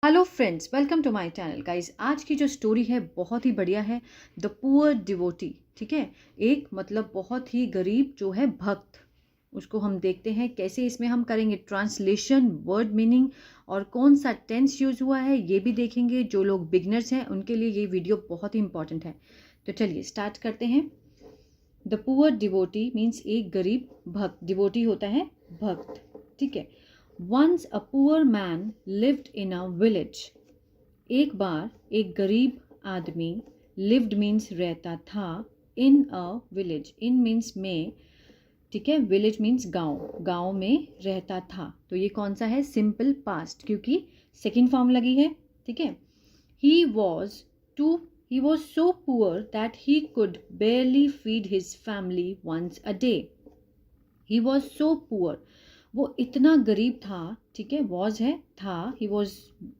Hello friends, welcome to my channel guys. आज की जो स्टोरी है बहुत ही बढ़िया है। The poor devotee. ठीक है, एक मतलब बहुत ही गरीब जो है भक्त, उसको हम देखते हैं कैसे इसमें हम करेंगे ट्रांसलेशन, वर्ड मीनिंग और कौन सा टेंस यूज हुआ है ये भी देखेंगे। जो लोग बिगनर्स हैं उनके लिए ये वीडियो बहुत ही इंपॉर्टेंट है। तो चलिए स्टार्ट करते हैं। द पुअर डिवोटी मीन्स एक गरीब भक्त। डिवोटी होता है भक्त। ठीक है। Once a poor man lived in a village. एक बार एक गरीब आदमी, lived means रहता था, in a village, in means में, ठीक है, village means गांव, गांव में रहता था। तो ये कौन सा है? सिंपल पास्ट, क्योंकि सेकेंड फॉर्म लगी है। ठीक है। He was so poor that he could barely feed his family once a day. He was so poor. वो इतना गरीब था। ठीक है, वॉज है था। ही वॉज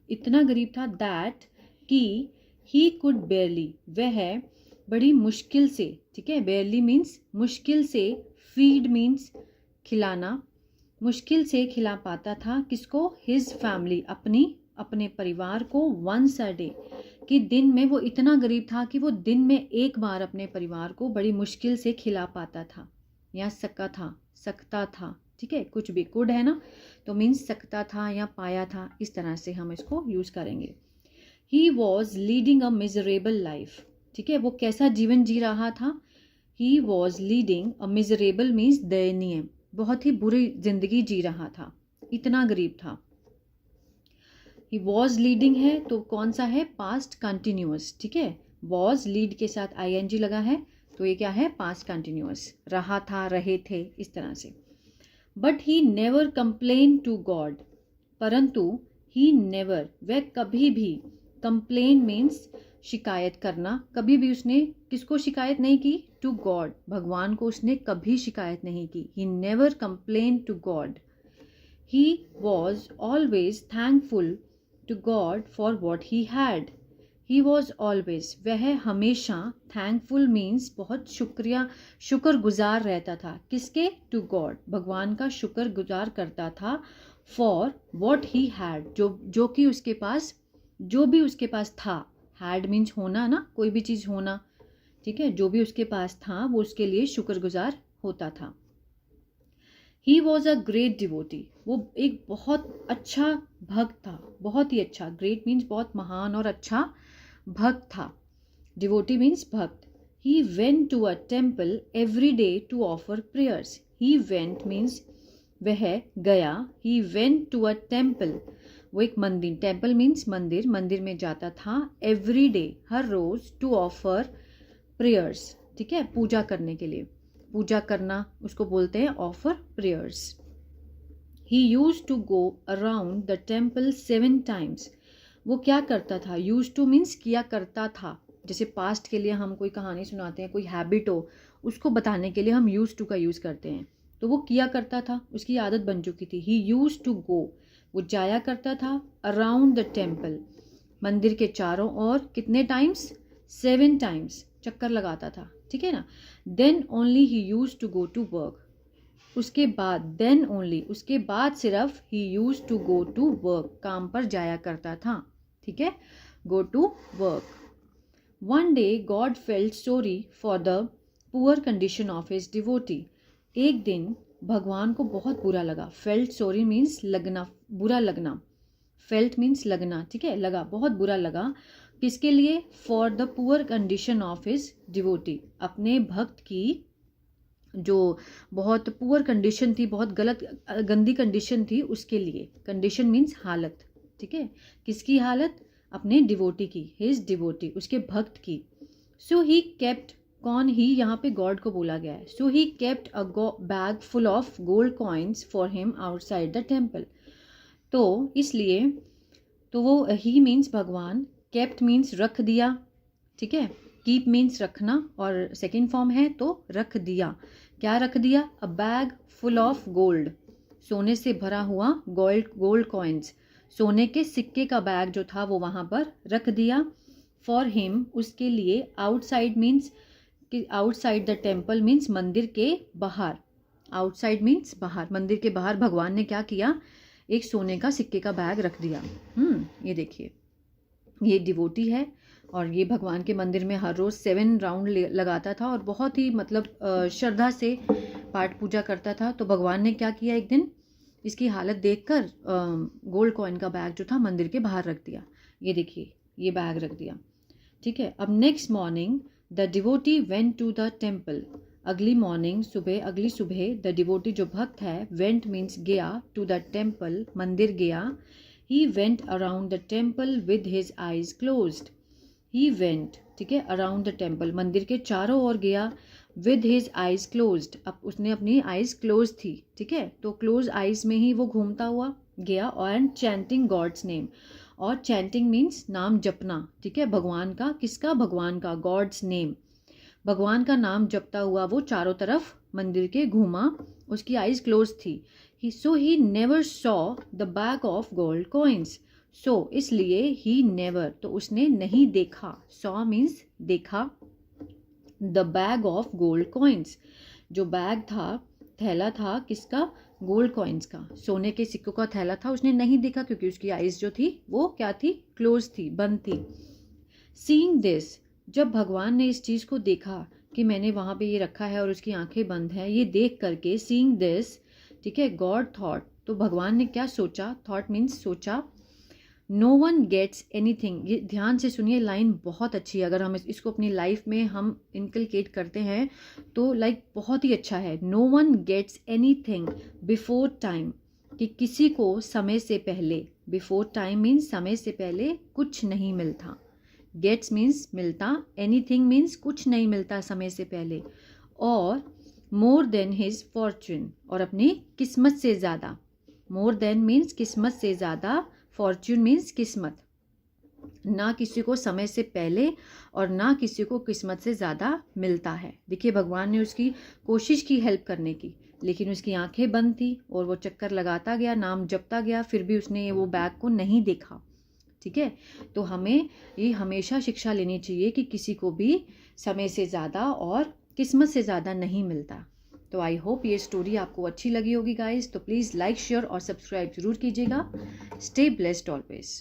इतना गरीब था दैट कि ही कुड बेयरली, वह बड़ी मुश्किल से, ठीक है, बेयरली मीन्स मुश्किल से, फीड मीन्स खिलाना, मुश्किल से खिला पाता था किसको? हिज फैमिली, अपने परिवार को, वंस अ डे, कि दिन में वो इतना गरीब था कि वो दिन में एक बार अपने परिवार को बड़ी मुश्किल से खिला पाता था, या सकता था। ठीक है, कुछ भी कुड है ना, तो मीन्स सकता था या पाया था, इस तरह से हम इसको यूज करेंगे। He was leading a miserable life. ठीक है, वो कैसा जीवन जी रहा था? He was leading a miserable means दयनीय, बहुत ही बुरी जिंदगी जी रहा था, इतना गरीब था। ही वॉज लीडिंग है तो कौन सा है? Past continuous. ठीक है, वॉज लीड के साथ ing लगा है, तो ये क्या है? पास्ट कंटिन्यूअस, रहा था, रहे थे, इस तरह से। But he never complain to God, परंतु ही नेवर, वह कभी भी, कंप्लेन मीन्स शिकायत करना, कभी भी उसने किसको शिकायत नहीं की? टू गॉड, भगवान को उसने कभी शिकायत नहीं की। He never complain to God. He was always thankful to God for what he had. He was always, वह हमेशा, थैंकफुल मीन्स बहुत शुक्रगुजार रहता था, किसके? टू गॉड, भगवान का शुक्रगुजार करता था। फॉर वॉट ही हैड, जो कि उसके पास, जो भी उसके पास था, हैड मीन्स होना ना, कोई भी चीज़ होना। ठीक है, जो भी उसके पास था वो उसके लिए शुक्रगुजार होता था। He was a great devotee, वो एक बहुत अच्छा भक्त था, बहुत ही अच्छा। ग्रेट मीन्स बहुत महान और अच्छा भक्त था। डिवोटी मीन्स भक्त। He went to a temple every day to offer prayers. He went means वह गया, he went to a temple, वो एक मंदिर, टेम्पल मीन्स मंदिर, मंदिर में जाता था, एवरी डे, हर रोज, टू ऑफर प्रेयर्स, ठीक है, पूजा करने के लिए, पूजा करना उसको बोलते हैं offer prayers. He use to go around the temple 7 times। वो क्या करता था? यूज टू मीन्स किया करता था। जैसे पास्ट के लिए हम कोई कहानी सुनाते हैं, कोई हैबिट हो, उसको बताने के लिए हम यूज टू का यूज़ करते हैं। तो वो किया करता था, उसकी आदत बन चुकी थी। ही यूज टू गो, वो जाया करता था, अराउंड द टेम्पल, मंदिर के चारों ओर, कितने टाइम्स? 7 times, चक्कर लगाता था। ठीक है ना। Then only he use to go to work, उसके बाद, देन ओनली, उसके बाद सिर्फ, he use to go to work, काम पर जाया करता था। ठीक है, go to work. One day god felt sorry for the poor condition of his devotee. एक दिन भगवान को बहुत बुरा लगा। फेल्ट सॉरी मीन्स लगना, बुरा लगना, फेल्ट मीन्स लगना, ठीक है, लगा, बहुत बुरा लगा, किसके लिए? For the poor condition of his devotee, अपने भक्त की जो बहुत पुअर कंडीशन थी, बहुत गलत गंदी कंडीशन थी, उसके लिए। कंडीशन मीन्स हालत। ठीक है, किसकी हालत? अपने डिवोटी की, हिज डिवोटी, उसके भक्त की। सो ही केप्ट, कौन ही? यहाँ पे गॉड को बोला गया है। So he kept a bag full of gold coins for him outside the temple. तो इसलिए, तो वो ही मीन्स भगवान, केप्ट मीन्स रख दिया, ठीक है, कीप मीन्स रखना, और सेकेंड फॉर्म है तो रख दिया। क्या रख दिया? अ बैग फुल ऑफ गोल्ड, सोने से भरा हुआ, गोल्ड कॉइन्स, सोने के सिक्के का बैग जो था वो वहाँ पर रख दिया। फॉर हिम, उसके लिए, outside means, outside the temple means मंदिर के बाहर, आउटसाइड मीन्स बाहर, मंदिर के बाहर भगवान ने क्या किया? एक सोने का सिक्के का बैग रख दिया। ये देखिए, ये डिवोटी है और ये भगवान के मंदिर में हर रोज़ 7 राउंड लगाता था और बहुत ही मतलब श्रद्धा से पाठ पूजा करता था। तो भगवान ने क्या किया, एक दिन इसकी हालत देखकर गोल्ड कॉइन का बैग जो था मंदिर के बाहर रख दिया। ये देखिए, ये बैग रख दिया, ठीक है। अब next morning the devotee went to the temple. अगली मॉर्निंग, अगली सुबह द डिवोटी जो भक्त है, वेंट मीन्स गया, टू द टेम्पल मंदिर गया। He went around the temple with his eyes closed. He went, ठीक है, अराउंड द टेम्पल मंदिर के चारों ओर गया, विद हिज आइज क्लोज्ड, अब उसने अपनी आइज क्लोज थी, ठीक है, तो क्लोज आइज में ही वो घूमता हुआ गया। और चैंटिंग गॉड्स नेम, और चैंटिंग मीन्स नाम जपना, ठीक है, भगवान का, किसका, भगवान का, गॉड्स नेम, भगवान का नाम जपता हुआ वो चारों तरफ मंदिर के घूमा। उसकी आइज क्लोज थी। So he never saw the bag of gold coins. So इसलिए ही नेवर, तो उसने नहीं देखा, सॉ मीन्स देखा, the bag of gold coins, जो बैग था, थैला था, किसका, गोल्ड कॉइन्स का, सोने के सिक्कों का थैला था, उसने नहीं देखा क्योंकि उसकी आइज जो थी वो क्या थी, क्लोज थी, बंद थी। सीइंग दिस, जब भगवान ने इस चीज़ को देखा कि मैंने वहाँ पे ये रखा है और उसकी आंखें बंद हैं, ये देख करके, सीइंग दिस, ठीक है, गॉड थॉट, तो भगवान ने क्या सोचा, थॉट मीन्स सोचा, नो वन गेट्स एनीथिंग। ये ध्यान से सुनिए, लाइन बहुत अच्छी है, अगर हम इसको अपनी लाइफ में हम इनकलकेट करते हैं तो लाइक बहुत ही अच्छा है। No one gets anything before time, कि किसी को समय से पहले, बिफोर टाइम मीन्स समय से पहले कुछ नहीं मिलता, गेट्स मीन्स मिलता, एनीथिंग मीन्स कुछ नहीं मिलता समय से पहले, और मोर देन हिज फॉर्चून, और अपनी किस्मत से ज़्यादा, मोर देन मीन्स किस्मत से ज़्यादा, फॉर्च्यून मीन्स किस्मत, ना किसी को समय से पहले और ना किसी को किस्मत से ज़्यादा मिलता है। देखिए, भगवान ने उसकी कोशिश की हेल्प करने की, लेकिन उसकी आंखें बंद थी और वो चक्कर लगाता गया, नाम जपता गया, फिर भी उसने वो बैग को नहीं देखा, ठीक है। तो हमें ये हमेशा शिक्षा लेनी चाहिए कि किसी को भी समय से ज़्यादा और किस्मत से ज़्यादा नहीं मिलता। तो आई होप ये स्टोरी आपको अच्छी लगी होगी गाइस, तो प्लीज़ लाइक, शेयर और सब्सक्राइब जरूर कीजिएगा। Stay blessed always.